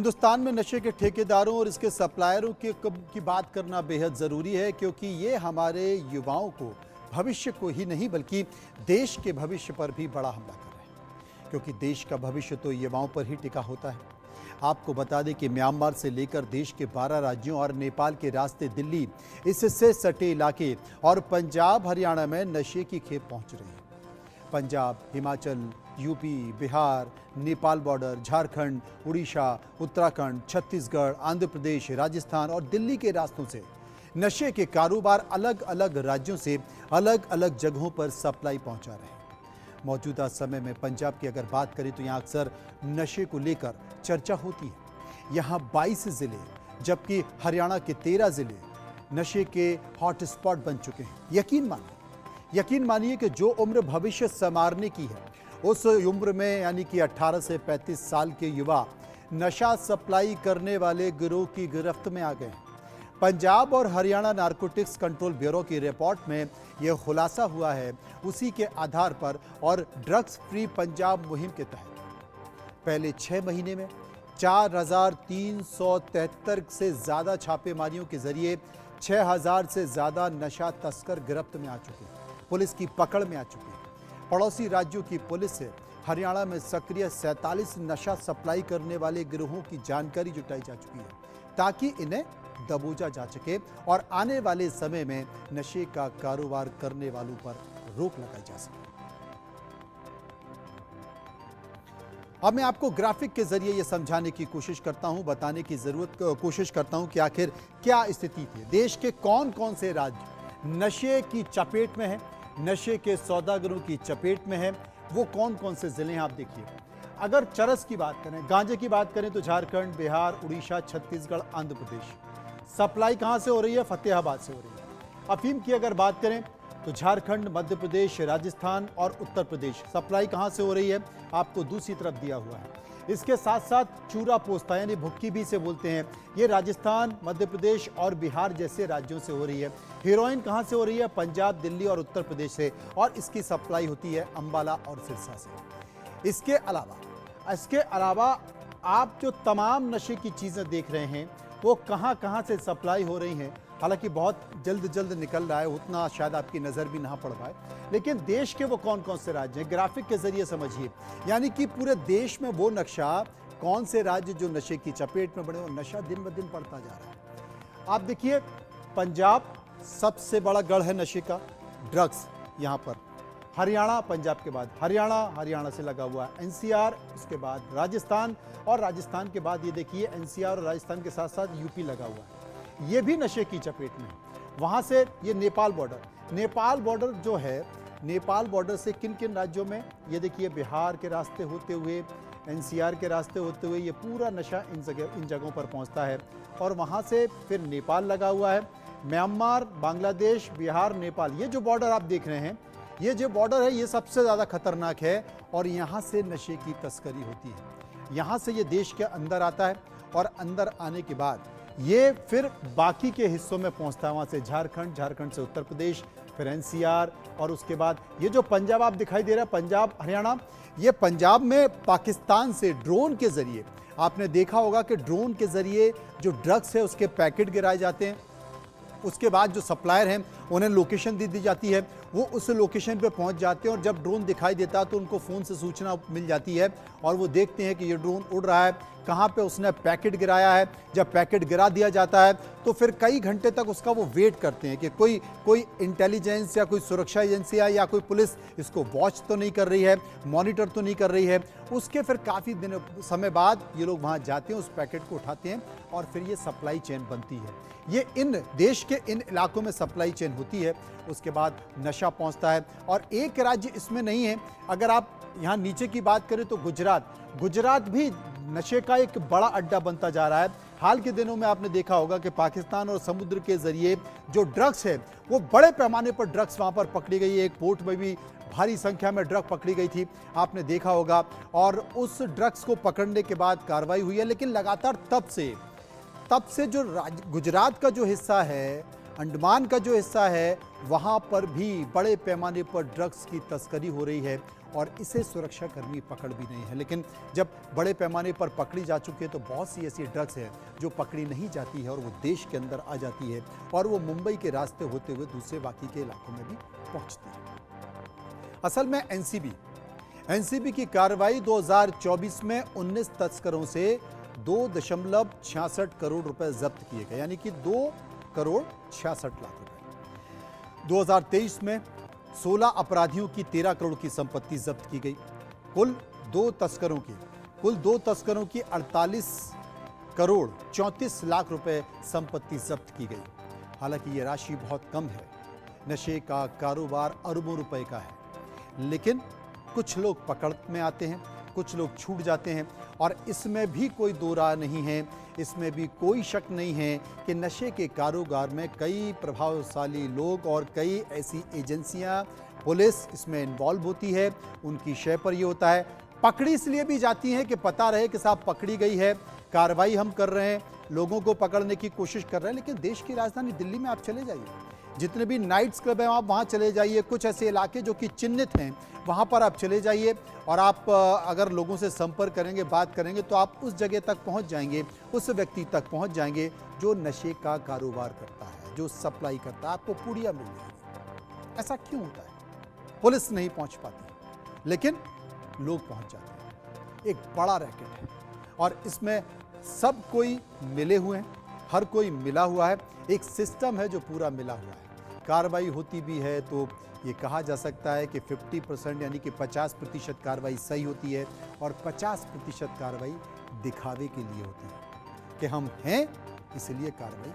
हिंदुस्तान में नशे के ठेकेदारों और इसके सप्लायरों की बात करना बेहद ज़रूरी है, क्योंकि ये हमारे युवाओं को, भविष्य को ही नहीं बल्कि देश के भविष्य पर भी बड़ा हमला कर रहे हैं, क्योंकि देश का भविष्य तो युवाओं पर ही टिका होता है। आपको बता दें कि म्यांमार से लेकर देश के 12 राज्यों और नेपाल के रास्ते दिल्ली, इससे सटे इलाके और पंजाब हरियाणा में नशे की खेप पहुंच रही है। पंजाब, हिमाचल, यूपी, बिहार, नेपाल बॉर्डर, झारखंड, उड़ीसा, उत्तराखंड, छत्तीसगढ़, आंध्र प्रदेश, राजस्थान और दिल्ली के रास्तों से नशे के कारोबार अलग अलग राज्यों से अलग अलग जगहों पर सप्लाई पहुंचा रहे हैं। मौजूदा समय में पंजाब की अगर बात करें तो यहाँ अक्सर नशे को लेकर चर्चा होती है। यहाँ 22 जिले, जबकि हरियाणा के 13 जिले नशे के हॉटस्पॉट बन चुके हैं। यकीन मानिए कि जो उम्र भविष्य संवारने की है, उस उम्र में यानी कि 18 से 35 साल के युवा नशा सप्लाई करने वाले गिरोह की गिरफ्त में आ गए हैं। पंजाब और हरियाणा नारकोटिक्स कंट्रोल ब्यूरो की रिपोर्ट में यह खुलासा हुआ है। उसी के आधार पर और ड्रग्स फ्री पंजाब मुहिम के तहत पहले 6 महीने में 4,373 से ज़्यादा छापेमारियों के जरिए 6,000 से ज़्यादा नशा तस्कर गिरफ्त में आ चुके हैं, पुलिस की पकड़ में आ चुके हैं। पड़ोसी राज्यों की पुलिस से हरियाणा में सक्रिय 47 नशा सप्लाई करने वाले गिरोहों की जानकारी जुटाई जा चुकी है, ताकि इन्हें दबोचा जा सके और आने वाले समय में नशे का कारोबार करने वालों पर रोक लगाई जा सके। अब मैं आपको ग्राफिक के जरिए यह समझाने की कोशिश करता हूं, बताने की कोशिश करता हूं कि आखिर क्या स्थिति थी। देश के कौन कौन से राज्य नशे की चपेट में है, नशे के सौदागरों की चपेट में है, वो कौन कौन से जिले हैं आप देखिए। अगर चरस की बात करें, गांजे की बात करें तो झारखंड, बिहार, उड़ीसा, छत्तीसगढ़, आंध्र प्रदेश। सप्लाई कहां से हो रही है? फतेहाबाद से हो रही है। अफीम की अगर बात करें तो झारखंड, मध्य प्रदेश, राजस्थान और उत्तर प्रदेश। सप्लाई कहां से हो रही है? आपको दूसरी तरफ दिया हुआ है। इसके साथ साथ चूरा पोस्ता यानी भुक्की भी से बोलते हैं, ये राजस्थान, मध्य प्रदेश और बिहार जैसे राज्यों से हो रही है। हेरोइन कहां से हो रही है? पंजाब, दिल्ली और उत्तर प्रदेश से, और इसकी सप्लाई होती है अंबाला और सिरसा से। इसके अलावा आप जो तमाम नशे की चीज़ें देख रहे हैं वो कहां कहां से सप्लाई हो रही हैं, हालांकि बहुत जल्द निकल रहा है, उतना शायद आपकी नज़र भी ना पड़ पाए, लेकिन देश के वो कौन कौन से राज्य हैं ग्राफिक के जरिए समझिए। यानी कि पूरे देश में वो नक्शा, कौन से राज्य जो नशे की चपेट में बड़े, और नशा दिन ब दिन बढ़ता जा रहा है। आप देखिए, पंजाब सबसे बड़ा गढ़ है नशे का, ड्रग्स यहाँ पर। हरियाणा पंजाब के बाद, हरियाणा से लगा हुआ है, एनसीआर, उसके बाद राजस्थान, और राजस्थान के बाद ये देखिए एनसीआर और राजस्थान के साथ साथ यूपी लगा हुआ है, ये भी नशे की चपेट में है। वहाँ से ये नेपाल बॉर्डर जो है, नेपाल बॉर्डर से किन किन राज्यों में, ये देखिए बिहार के रास्ते होते हुए, एनसीआर के रास्ते होते हुए ये पूरा नशा इन जगहों पर पहुँचता है, और वहाँ से फिर नेपाल लगा हुआ है। म्यांमार, बांग्लादेश, बिहार, नेपाल, ये जो बॉर्डर आप देख रहे हैं, ये जो बॉर्डर है ये सबसे ज़्यादा खतरनाक है, और यहाँ से नशे की तस्करी होती है। यहाँ से ये देश के अंदर आता है, और अंदर आने के बाद ये फिर बाकी के हिस्सों में पहुँचता है, वहाँ से झारखंड से उत्तर प्रदेश, फिर एनसीआर, और उसके बाद ये जो पंजाब आप दिखाई दे रहा है, पंजाब हरियाणा, ये पंजाब में पाकिस्तान से ड्रोन के ज़रिए, आपने देखा होगा कि ड्रोन के ज़रिए जो ड्रग्स है उसके पैकेट गिराए जाते हैं। उसके बाद जो सप्लायर हैं उन्हें लोकेशन दी जाती है, वो उस लोकेशन पे पहुंच जाते हैं, और जब ड्रोन दिखाई देता है तो उनको फ़ोन से सूचना मिल जाती है, और वो देखते हैं कि ये ड्रोन उड़ रहा है, कहाँ पे उसने पैकेट गिराया है। जब पैकेट गिरा दिया जाता है तो फिर कई घंटे तक उसका वो वेट करते हैं कि कोई इंटेलिजेंस या कोई सुरक्षा एजेंसी या कोई पुलिस इसको वॉच तो नहीं कर रही है, मॉनिटर तो नहीं कर रही है। उसके फिर काफ़ी समय बाद ये लोग वहाँ जाते हैं, उस पैकेट को उठाते हैं, और फिर ये सप्लाई चेन बनती है। ये इन देश के इन इलाकों में सप्लाई चेन होती है, उसके बाद नशा पहुंचता है। और एक राज्य इसमें नहीं है, अगर आप यहाँ नीचे की बात करें तो गुजरात भी नशे का एक बड़ा अड्डा बनता जा रहा है। हाल के दिनों में आपने देखा होगा कि पाकिस्तान और समुद्र के जरिए जो ड्रग्स है वो बड़े पैमाने पर ड्रग्स वहाँ पर पकड़ी गई है। एक पोर्ट में भी भारी संख्या में ड्रग पकड़ी गई थी, आपने देखा होगा, और उस ड्रग्स को पकड़ने के बाद कार्रवाई हुई है। लेकिन लगातार तब से जो गुजरात का जो हिस्सा है, अंडमान का जो हिस्सा है, वहाँ पर भी बड़े पैमाने पर ड्रग्स की तस्करी हो रही है, और इसे सुरक्षाकर्मी पकड़ भी नहीं है। लेकिन जब बड़े पैमाने पर पकड़ी जा चुकी है तो बहुत सी ऐसी ड्रग्स है जो पकड़ी नहीं जाती है और वो देश के अंदर आ जाती है और वो मुंबई के रास्ते होते हुए दूसरे बाकी के इलाकों में भी पहुंचती है। असल में एनसीबी की कार्रवाई 2024 में 19 तस्करों से 2.66 करोड़ रुपए जब्त किए गए, यानी कि 2 करोड़ 66 लाख रुपए। 2023 में 16 अपराधियों की 13 करोड़ की संपत्ति जब्त की गई। कुल दो तस्करों की 48 करोड़ 34 लाख रुपए संपत्ति जब्त की गई। हालांकि ये राशि बहुत कम है। नशे का कारोबार अरबों रुपए का है, लेकिन कुछ लोग पकड़ में आते हैं, कुछ लोग छूट जाते हैं और इसमें भी कोई दो राय नहीं है, इसमें भी कोई शक नहीं है कि नशे के कारोबार में कई प्रभावशाली लोग और कई ऐसी एजेंसियां, पुलिस इसमें इन्वॉल्व होती है। उनकी शय पर ये होता है, पकड़ी इसलिए भी जाती हैं कि पता रहे कि साहब पकड़ी गई है, कार्रवाई हम कर रहे हैं, लोगों को पकड़ने की कोशिश कर रहे हैं। लेकिन देश की राजधानी दिल्ली में आप चले जाइए, जितने भी नाइट्स क्लब हैं आप वहाँ चले जाइए, कुछ ऐसे इलाके जो कि चिन्हित हैं वहाँ पर आप चले जाइए और आप अगर लोगों से संपर्क करेंगे, बात करेंगे तो आप उस जगह तक पहुँच जाएंगे, उस व्यक्ति तक पहुँच जाएंगे जो नशे का कारोबार करता है, जो सप्लाई करता है, आपको पुड़िया मिल जाएगी। ऐसा क्यों होता है? पुलिस नहीं पहुँच पाती लेकिन लोग पहुँच जाते हैं। एक बड़ा रैकेट है और इसमें सब कोई मिले हुए हैं, हर कोई मिला हुआ है, एक सिस्टम है जो पूरा मिला हुआ है। कार्रवाई होती भी है तो ये कहा जा सकता है कि 50% यानी कि 50% कार्रवाई सही होती है और 50% कार्रवाई दिखावे के लिए होती है कि हम हैं इसलिए कार्रवाई